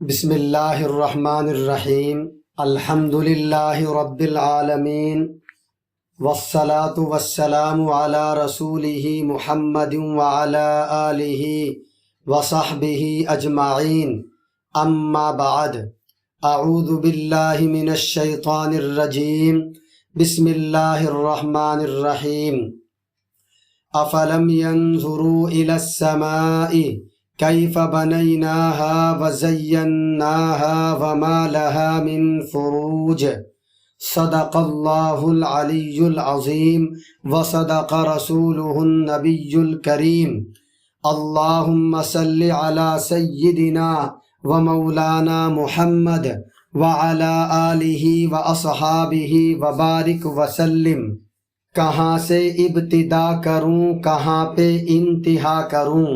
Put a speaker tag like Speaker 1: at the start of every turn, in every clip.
Speaker 1: بسم اللہ الرحمن الرحیم الحمد للہ رب العالمین والصلاة والسلام علی رسولہ محمد وعلی آلہ وصحبہ اجمعین اما بعد اعوذ باللہ من الشیطان الرجیم بسم اللہ الرحمن الرحیم افلم ينظروا الى السماء كيف بنيناها وزيناها وما لها من فروج صدق الله العلي العظيم وصدق رسوله النبي الكريم اللهم صل على سيدنا ومولانا محمد وعلى آله وأصحابه وبارك وسلم۔ کہاں سے ابتدا کروں کہاں پہ انتہا کروں،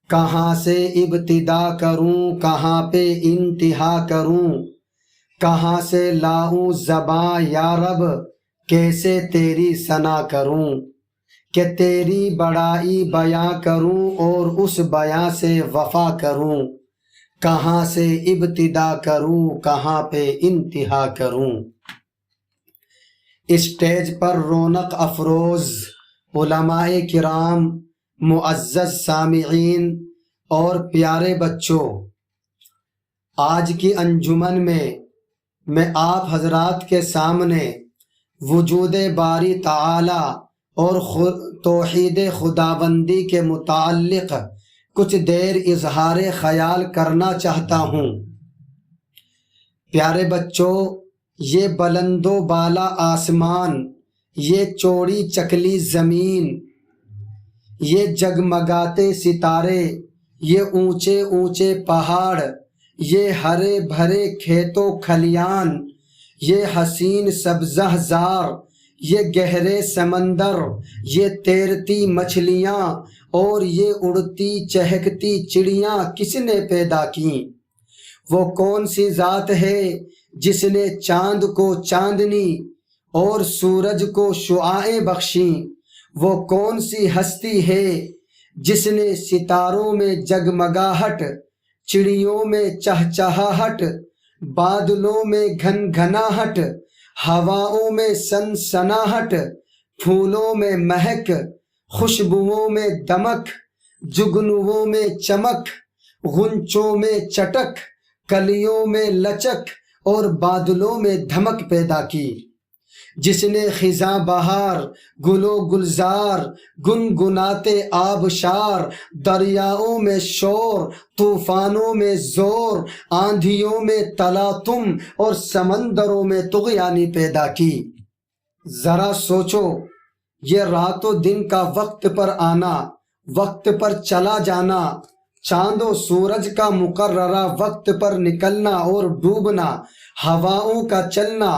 Speaker 1: کہاں سے ابتدا کروں کہاں پہ انتہا کروں، کہاں سے لاؤں زباں یا رب کیسے تیری ثنا کروں، کہ تیری بڑائی بیاں کروں اور اس بیاں سے وفا کروں، کہاں سے ابتدا کروں کہاں پہ انتہا کروں۔ اسٹیج پر رونق افروز علماء کرام، معزز سامعین اور پیارے بچوں، آج کی انجمن میں آپ حضرات کے سامنے وجود باری تعالی اور توحید خداوندی کے متعلق کچھ دیر اظہار خیال کرنا چاہتا ہوں۔ پیارے بچوں، یہ بلند و بالا آسمان، یہ چوڑی چکلی زمین، یہ جگمگاتے ستارے، یہ اونچے اونچے پہاڑ، یہ ہرے بھرے کھیت و کھلیان، یہ حسین سبزہ زار، یہ گہرے سمندر، یہ تیرتی مچھلیاں اور یہ اڑتی چہکتی چڑیاں کس نے پیدا کیں؟ وہ کون سی ذات ہے جس نے چاند کو چاندنی اور سورج کو شعاعیں بخشیں؟ وہ کون سی ہستی ہے جس نے ستاروں میں جگمگاہٹ، چڑیوں میں چہچہاہٹ، بادلوں میں گھن گھناہٹ، ہواؤں میں سنسناہٹ، پھولوں میں مہک، خوشبوؤں میں دمک، جگنوؤں میں چمک، غنچوں میں چٹک، کلیوں میں لچک اور بادلوں میں دھمک پیدا کی؟ جس نے خزاں بہار، گل و گلزار، گنگناتے آبشار، دریاؤں میں شور، طوفانوں میں زور، آندھیوں میں تلاطم اور سمندروں میں طغیانی پیدا کی۔ ذرا سوچو، یہ رات و دن کا وقت پر آنا، وقت پر چلا جانا، چاند و سورج کا مقررہ وقت پر نکلنا اور ڈوبنا، ہواؤں کا چلنا،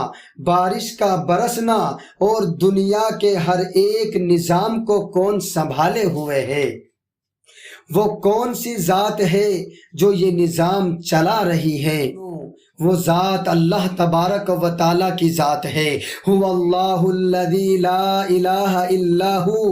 Speaker 1: بارش کا برسنا اور دنیا کے ہر ایک نظام کو کون سنبھالے ہوئے ہے؟ وہ کون سی ذات ہے جو یہ نظام چلا رہی ہے؟ وہ ذات اللہ تبارک و تعالی کی ذات ہے۔ هو اللہ الذی لا الہ الا ہو،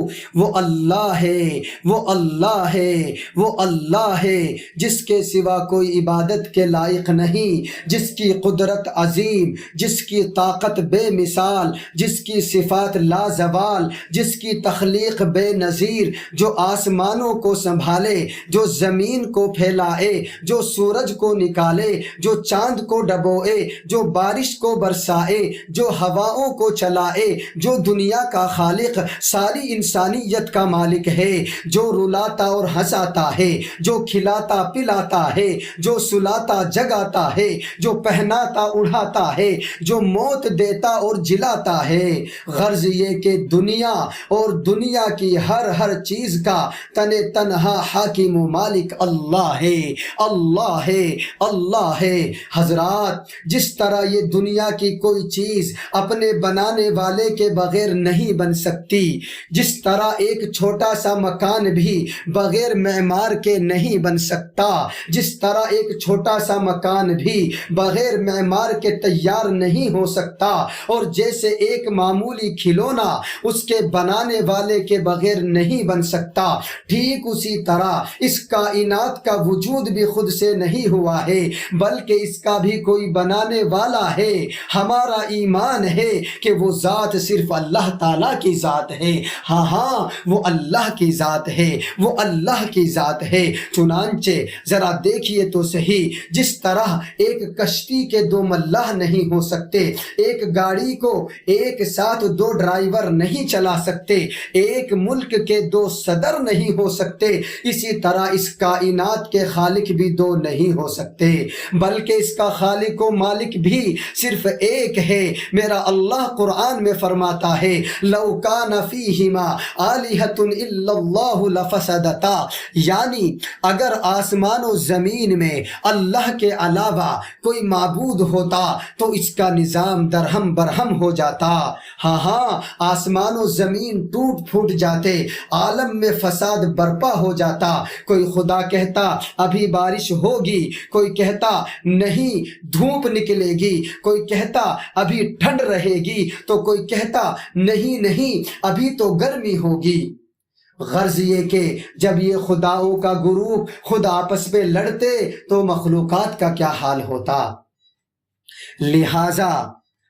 Speaker 1: وہ اللہ ہے، وہ اللہ ہے، وہ اللہ ہے جس کے سوا کوئی عبادت کے لائق نہیں، جس کی قدرت عظیم، جس کی طاقت بے مثال، جس کی صفات لازوال، جس کی تخلیق بے نظیر، جو آسمانوں کو سنبھالے، جو زمین کو پھیلائے، جو سورج کو نکالے، جو چاند کو ڈبوئے، جو بارش کو برسائے، جو ہواؤں کو چلائے، جو دنیا کا خالق، ساری انسانیت کا مالک ہے، جو رلاتا اور ہنساتا ہے، جو کھلاتا پلاتا ہے، جو سلاتا جگاتا ہے، جو پہناتا اڑھاتا ہے، جو موت دیتا اور جلاتا ہے۔ غرض یہ کہ دنیا اور دنیا کی ہر چیز کا تنہا حاکم و مالک اللہ ہے، اللہ ہے، اللہ ہے۔ حضرات کائنات، جس طرح یہ دنیا کی کوئی چیز اپنے بنانے والے کے بغیر نہیں بن سکتی، جس طرح ایک چھوٹا سا مکان بھی بغیر معمار کے نہیں بن سکتا، جس طرح ایک چھوٹا سا مکان بھی بغیر معمار کے تیار نہیں ہو سکتا، اور جیسے ایک معمولی کھلونا اس کے بنانے والے کے بغیر نہیں بن سکتا، ٹھیک اسی طرح اس کائنات کا وجود بھی خود سے نہیں ہوا ہے، بلکہ اس کا بھی کوئی بنانے والا ہے۔ ہمارا ایمان ہے کہ وہ ذات صرف اللہ تعالیٰ کی ذات ہے، ہاں وہ اللہ کی ذات ہے، وہ اللہ کی ذات ہے۔ چنانچہ ذرا دیکھیے تو صحیح، جس طرح ایک کشتی کے دو ملاح نہیں ہو سکتے، ایک گاڑی کو ایک ساتھ دو ڈرائیور نہیں چلا سکتے، ایک ملک کے دو صدر نہیں ہو سکتے، اسی طرح اس کائنات کے خالق بھی دو نہیں ہو سکتے، بلکہ اس کا خالق و مالک بھی صرف ایک ہے۔ میرا اللہ قرآن میں فرماتا ہے لَوْ كَانَ فِيهِمَا آلِهَةٌ إِلَّا اللَّهُ لَفَسَدَتَا، یعنی اگر آسمان و زمین میں اللہ کے علاوہ کوئی معبود ہوتا تو اس کا نظام درہم برہم ہو جاتا، ہاں آسمان و زمین ٹوٹ پھوٹ جاتے، عالم میں فساد برپا ہو جاتا، کوئی خدا کہتا ابھی بارش ہوگی، کوئی کہتا نہیں دھوپ نکلے گی، کوئی کہتا ابھی ٹھنڈ رہے گی، تو کوئی کہتا نہیں ابھی تو گرمی ہوگی۔ غرض یہ کہ جب یہ خداؤں کا گروپ خود آپس میں لڑتے تو مخلوقات کا کیا حال ہوتا۔ لہٰذا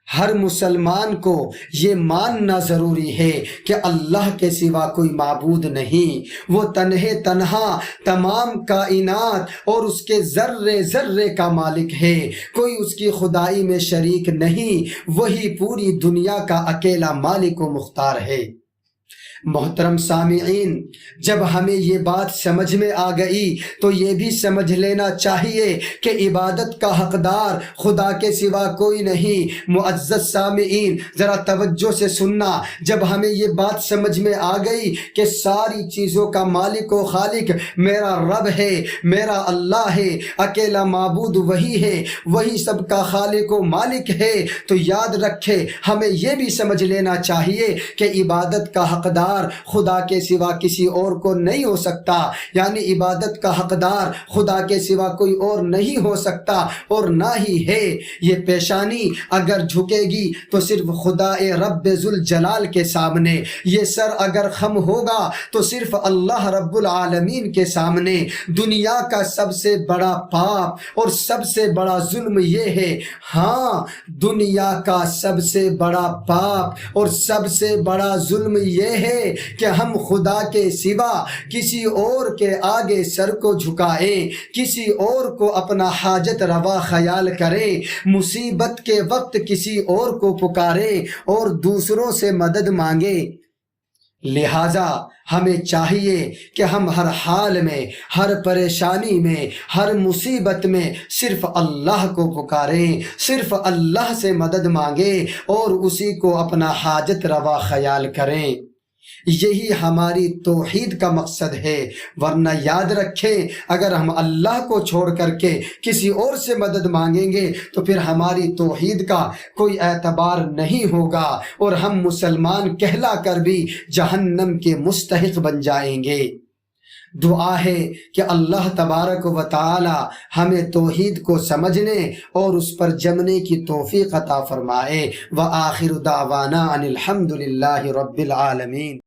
Speaker 1: ہر مسلمان کو یہ ماننا ضروری ہے کہ اللہ کے سوا کوئی معبود نہیں، وہ تنہا تمام کائنات اور اس کے ذرے ذرے کا مالک ہے، کوئی اس کی خدائی میں شریک نہیں، وہی پوری دنیا کا اکیلا مالک و مختار ہے۔ محترم سامعین، جب ہمیں یہ بات سمجھ میں آ گئی تو یہ بھی سمجھ لینا چاہیے کہ عبادت کا حقدار خدا کے سوا کوئی نہیں۔ معزز سامعین ذرا توجہ سے سننا، جب ہمیں یہ بات سمجھ میں آ گئی کہ ساری چیزوں کا مالک و خالق میرا رب ہے، میرا اللہ ہے، اکیلا معبود وہی ہے، وہی سب کا خالق و مالک ہے، تو یاد رکھے ہمیں یہ بھی سمجھ لینا چاہیے کہ عبادت کا حقدار خدا کے سوا کسی اور کو نہیں ہو سکتا، یعنی عبادت کا حقدار خدا کے سوا کوئی اور نہیں ہو سکتا، اور نہ ہی ہے۔ یہ پیشانی اگر جھکے گی تو صرف خدا رب ذوالجلال کے سامنے، یہ سر اگر خم ہوگا تو صرف اللہ رب العالمین کے سامنے۔ دنیا کا سب سے بڑا پاپ اور سب سے بڑا ظلم یہ ہے، ہاں دنیا کا سب سے بڑا پاپ اور سب سے بڑا ظلم یہ ہے کہ ہم خدا کے سوا کسی اور کے آگے سر کو جھکائیں، کسی اور کو اپنا حاجت روا خیال کریں، مصیبت کے وقت کسی اور کو پکاریں اور دوسروں سے مدد مانگیں۔ لہٰذا ہمیں چاہیے کہ ہم ہر حال میں، ہر پریشانی میں، ہر مصیبت میں صرف اللہ کو پکاریں، صرف اللہ سے مدد مانگیں اور اسی کو اپنا حاجت روا خیال کریں۔ یہی ہماری توحید کا مقصد ہے، ورنہ یاد رکھیں اگر ہم اللہ کو چھوڑ کر کے کسی اور سے مدد مانگیں گے تو پھر ہماری توحید کا کوئی اعتبار نہیں ہوگا اور ہم مسلمان کہلا کر بھی جہنم کے مستحق بن جائیں گے۔ دعا ہے کہ اللہ تبارک و تعالی ہمیں توحید کو سمجھنے اور اس پر جمنے کی توفیق عطا فرمائے۔ وآخر دعوانا ان الحمد للہ رب العالمین۔